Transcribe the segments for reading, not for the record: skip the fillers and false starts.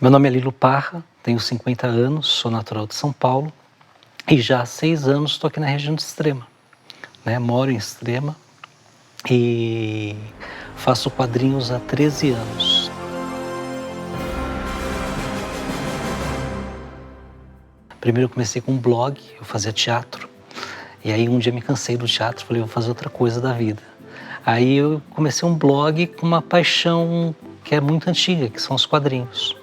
Meu nome é Lilo Parra, tenho 50 anos, sou natural de São Paulo e já há 6 anos estou aqui na região de Extrema, né? Moro em Extrema e faço quadrinhos há 13 anos. Primeiro eu comecei com um blog, eu fazia teatro, e aí um dia me cansei do teatro, falei, vou fazer outra coisa da vida. Aí eu comecei um blog com uma paixão que é muito antiga, que são os quadrinhos.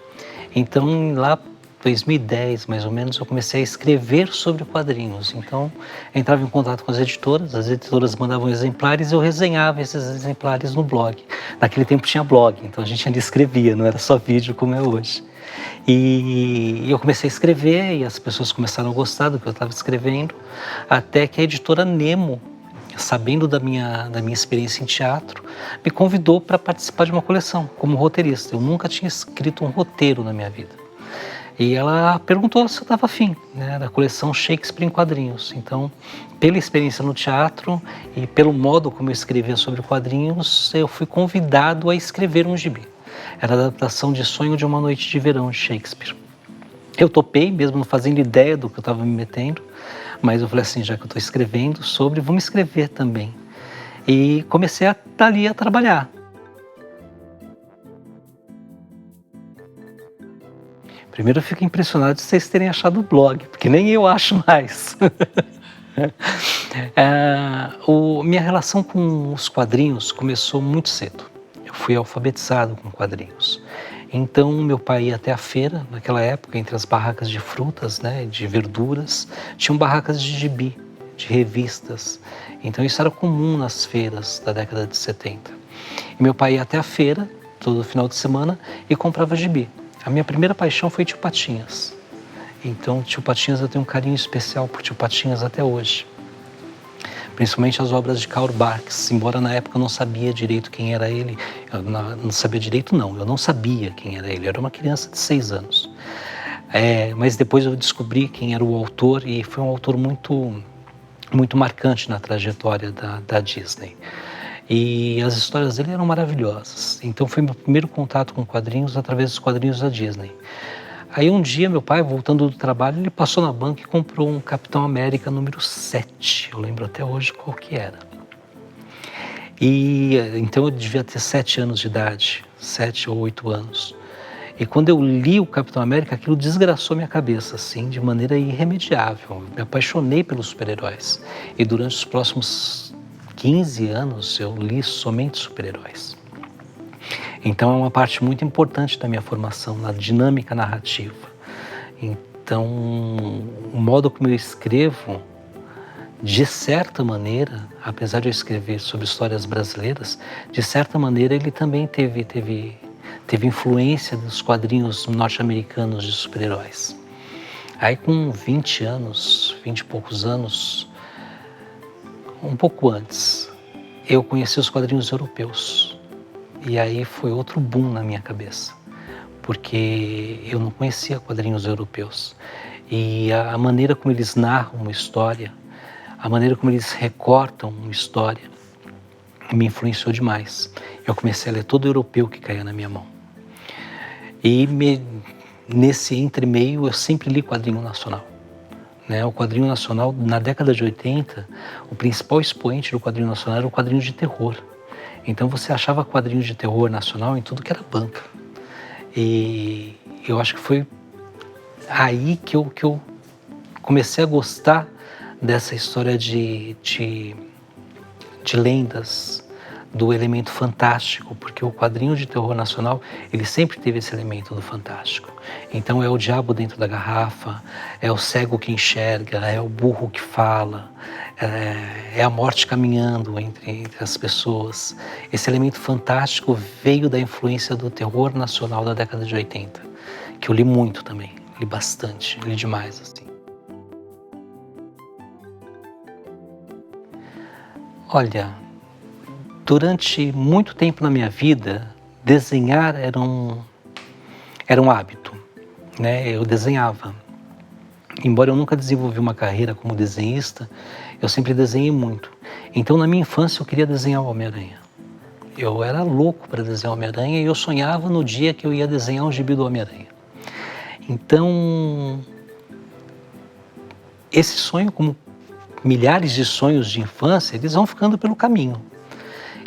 Então, lá em 2010, mais ou menos, eu comecei a escrever sobre quadrinhos. Então, eu entrava em contato com as editoras mandavam exemplares e eu resenhava esses exemplares no blog. Naquele tempo tinha blog, então a gente ainda escrevia, não era só vídeo como é hoje. E eu comecei a escrever e as pessoas começaram a gostar do que eu estava escrevendo, até que a editora Nemo, sabendo da minha experiência em teatro, me convidou para participar de uma coleção como roteirista. Eu nunca tinha escrito um roteiro na minha vida. E ela perguntou se eu estava afim, né, da coleção Shakespeare em quadrinhos. Então, pela experiência no teatro e pelo modo como eu escrevia sobre quadrinhos, eu fui convidado a escrever um gibi. Era a adaptação de Sonho de uma Noite de Verão, de Shakespeare. Eu topei, mesmo não fazendo ideia do que eu estava me metendo, mas eu falei assim, já que eu estou escrevendo sobre, vamos escrever também. E comecei a estar ali a trabalhar. Primeiro eu fico impressionado de vocês terem achado o blog, porque nem eu acho mais. Minha relação com os quadrinhos começou muito cedo. Eu fui alfabetizado com quadrinhos. Então, meu pai ia até a feira, naquela época, entre as barracas de frutas, né, de verduras, tinham barracas de gibi, de revistas. Então, isso era comum nas feiras da década de 70. E meu pai ia até a feira, todo final de semana, e comprava gibi. A minha primeira paixão foi Tio Patinhas. Então, Tio Patinhas, eu tenho um carinho especial por Tio Patinhas até hoje. Principalmente as obras de Karl Barks, embora na época eu não sabia direito quem era ele. Eu não sabia quem era ele, eu era uma criança de 6 anos. Mas depois eu descobri quem era o autor e foi um autor muito, muito marcante na trajetória da Disney. E as histórias dele eram maravilhosas. Então foi meu primeiro contato com quadrinhos através dos quadrinhos da Disney. Aí um dia meu pai, voltando do trabalho, ele passou na banca e comprou um Capitão América número 7. Eu lembro até hoje qual que era. E então eu devia ter 7 anos de idade, 7 ou 8 anos. E quando eu li o Capitão América, aquilo desgraçou minha cabeça, assim, de maneira irremediável. Eu me apaixonei pelos super-heróis. E durante os próximos 15 anos eu li somente super-heróis. Então é uma parte muito importante da minha formação, na dinâmica narrativa. Então, o modo como eu escrevo, de certa maneira, apesar de eu escrever sobre histórias brasileiras, de certa maneira ele também teve influência dos quadrinhos norte-americanos de super-heróis. Aí com 20 anos, 20 e poucos anos, um pouco antes, eu conheci os quadrinhos europeus. E aí foi outro boom na minha cabeça, porque eu não conhecia quadrinhos europeus. E a maneira como eles narram uma história, a maneira como eles recortam uma história, me influenciou demais. Eu comecei a ler todo europeu que caía na minha mão. E nesse entremeio eu sempre li quadrinho nacional. O quadrinho nacional, na década de 80, o principal expoente do quadrinho nacional era o quadrinho de terror. Então você achava quadrinhos de terror nacional em tudo que era banca. E eu acho que foi aí que eu comecei a gostar dessa história de lendas, do elemento fantástico, porque o quadrinho de terror nacional, ele sempre teve esse elemento do fantástico. Então é o diabo dentro da garrafa, é o cego que enxerga, é o burro que fala, é a morte caminhando entre as pessoas. Esse elemento fantástico veio da influência do terror nacional da década de 80, que eu li muito também, li bastante, li demais, assim. Olha, durante muito tempo na minha vida, desenhar era um hábito, né? Eu desenhava. Embora eu nunca desenvolvi uma carreira como desenhista, eu sempre desenhei muito. Então, na minha infância, eu queria desenhar o Homem-Aranha. Eu era louco para desenhar o Homem-Aranha e eu sonhava no dia que eu ia desenhar um gibi do Homem-Aranha. Então, esse sonho, como milhares de sonhos de infância, eles vão ficando pelo caminho.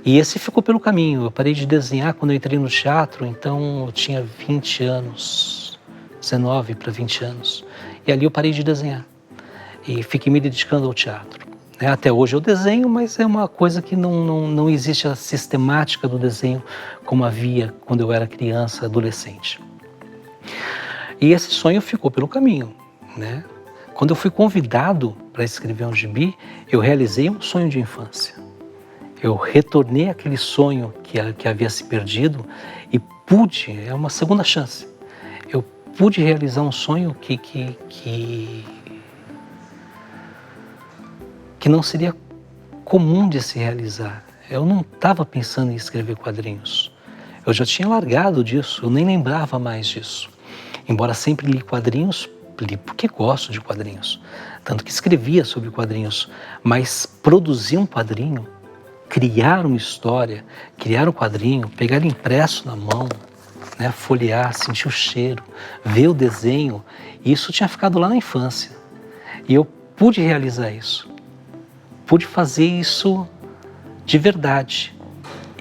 E esse ficou pelo caminho. Eu parei de desenhar quando eu entrei no teatro, então eu tinha 20 anos, 19 para 20 anos. E ali eu parei de desenhar e fiquei me dedicando ao teatro. Até hoje eu desenho, mas é uma coisa que não existe a sistemática do desenho como havia quando eu era criança, adolescente. E esse sonho ficou pelo caminho, né? Quando eu fui convidado para escrever um gibi, eu realizei um sonho de infância. Eu retornei àquele sonho que havia se perdido e pude, é uma segunda chance, eu pude realizar um sonho que não seria comum de se realizar. Eu não estava pensando em escrever quadrinhos. Eu já tinha largado disso, eu nem lembrava mais disso. Embora sempre li quadrinhos, li porque gosto de quadrinhos. Tanto que escrevia sobre quadrinhos, mas produzir um quadrinho, criar uma história, criar um quadrinho, pegar ele impresso na mão, né, folhear, sentir o cheiro, ver o desenho, isso tinha ficado lá na infância. E eu pude realizar isso. Pude fazer isso de verdade.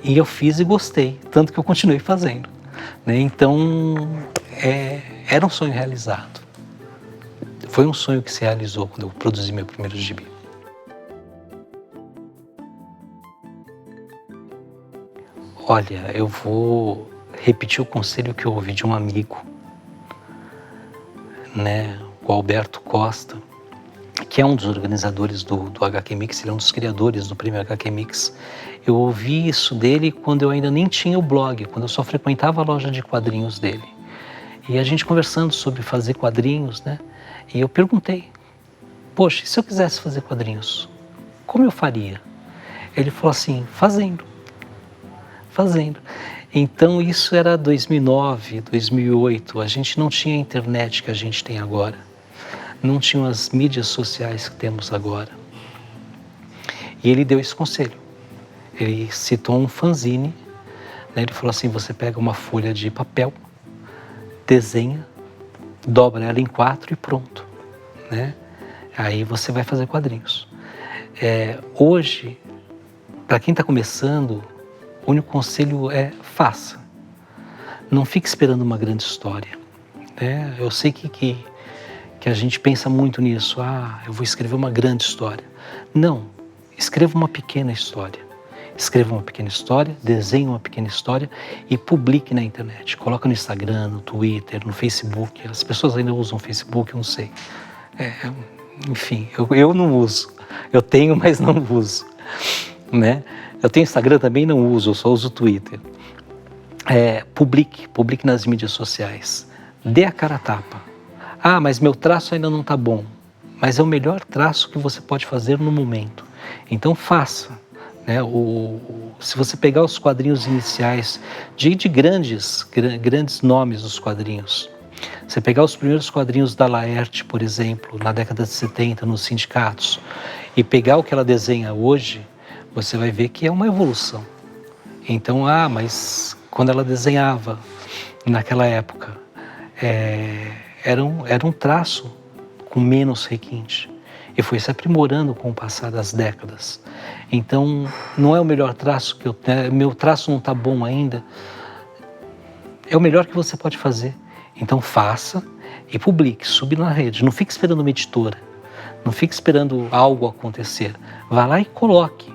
E eu fiz e gostei, tanto que eu continuei fazendo, né? Então, era um sonho realizado. Foi um sonho que se realizou quando eu produzi meu primeiro gibi. Olha, eu vou repetir o conselho que eu ouvi de um amigo, né, o Alberto Costa, que é um dos organizadores do HQ Mix, ele é um dos criadores do primeiro HQ Mix. Eu ouvi isso dele quando eu ainda nem tinha o blog, quando eu só frequentava a loja de quadrinhos dele. E a gente conversando sobre fazer quadrinhos, né? E eu perguntei, poxa, e se eu quisesse fazer quadrinhos, como eu faria? Ele falou assim, fazendo. Então isso era 2009, 2008, a gente não tinha a internet que a gente tem agora, não tinha as mídias sociais que temos agora. E ele deu esse conselho, ele citou um fanzine, né? Ele falou assim, você pega uma folha de papel, desenha, dobra ela em 4 e pronto, né? Aí você vai fazer quadrinhos. Hoje, para quem está começando, o único conselho é faça. Não fique esperando uma grande história, né? Eu sei que a gente pensa muito nisso. Eu vou escrever uma grande história. Não, escreva uma pequena história. Escreva uma pequena história, desenhe uma pequena história e publique na internet. Coloca no Instagram, no Twitter, no Facebook. As pessoas ainda usam Facebook, eu não sei. Enfim, eu não uso. Eu tenho, mas não uso, né? Eu tenho Instagram também, não uso, eu só uso o Twitter. Publique nas mídias sociais. Dê a cara a tapa. Mas meu traço ainda não está bom. Mas é o melhor traço que você pode fazer no momento. Então faça. Né? Se você pegar os quadrinhos iniciais de grandes nomes dos quadrinhos, você pegar os primeiros quadrinhos da Laerte, por exemplo, na década de 70, nos sindicatos, e pegar o que ela desenha hoje, você vai ver que é uma evolução. Então, mas quando ela desenhava naquela época, era um traço com menos requinte e foi se aprimorando com o passar das décadas. Então, não é o melhor traço que eu tenho, meu traço não está bom ainda, é o melhor que você pode fazer. Então, faça e publique, suba na rede, não fique esperando uma editora, não fique esperando algo acontecer, vá lá e coloque,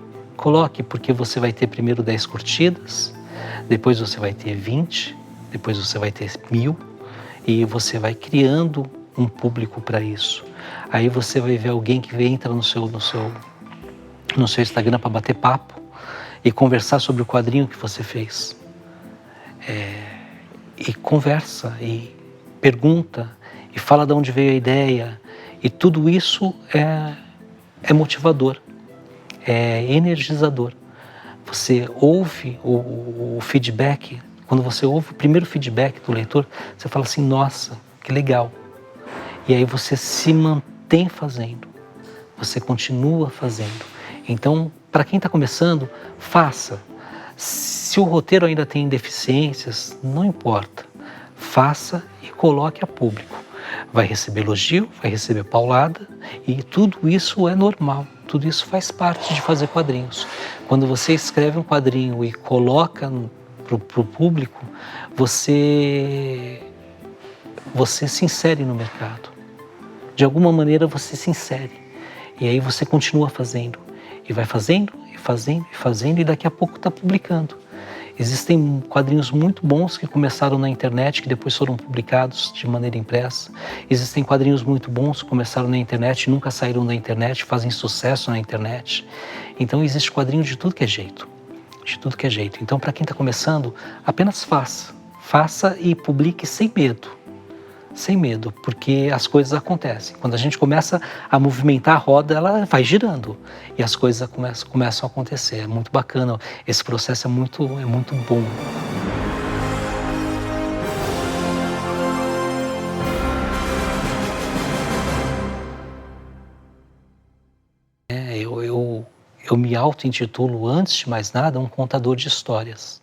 porque você vai ter primeiro 10 curtidas, depois você vai ter 20, depois você vai ter 1000 e você vai criando um público para isso. Aí você vai ver alguém que entra no seu Instagram para bater papo e conversar sobre o quadrinho que você fez. E conversa, e pergunta, e fala de onde veio a ideia. E tudo isso é motivador. É energizador. Você ouve o feedback, quando você ouve o primeiro feedback do leitor, você fala assim, nossa, que legal. E aí você se mantém fazendo, você continua fazendo. Então, para quem está começando, faça. Se o roteiro ainda tem deficiências, não importa. Faça e coloque a público. vai receber elogio, vai receber paulada, e tudo isso é normal, tudo isso faz parte de fazer quadrinhos. Quando você escreve um quadrinho e coloca para o público, você se insere no mercado. De alguma maneira você se insere. E aí você continua fazendo. E vai fazendo, e fazendo, e fazendo, e daqui a pouco está publicando. Existem quadrinhos muito bons que começaram na internet, que depois foram publicados de maneira impressa. Existem quadrinhos muito bons que começaram na internet, nunca saíram da internet, fazem sucesso na internet. Então existe quadrinho de tudo que é jeito. De tudo que é jeito. Então, para quem está começando, apenas faça. Faça e publique sem medo. Sem medo, porque as coisas acontecem. Quando a gente começa a movimentar a roda, ela vai girando e as coisas começam a acontecer. É muito bacana, esse processo é muito bom. Eu me auto-intitulo, antes de mais nada, um contador de histórias.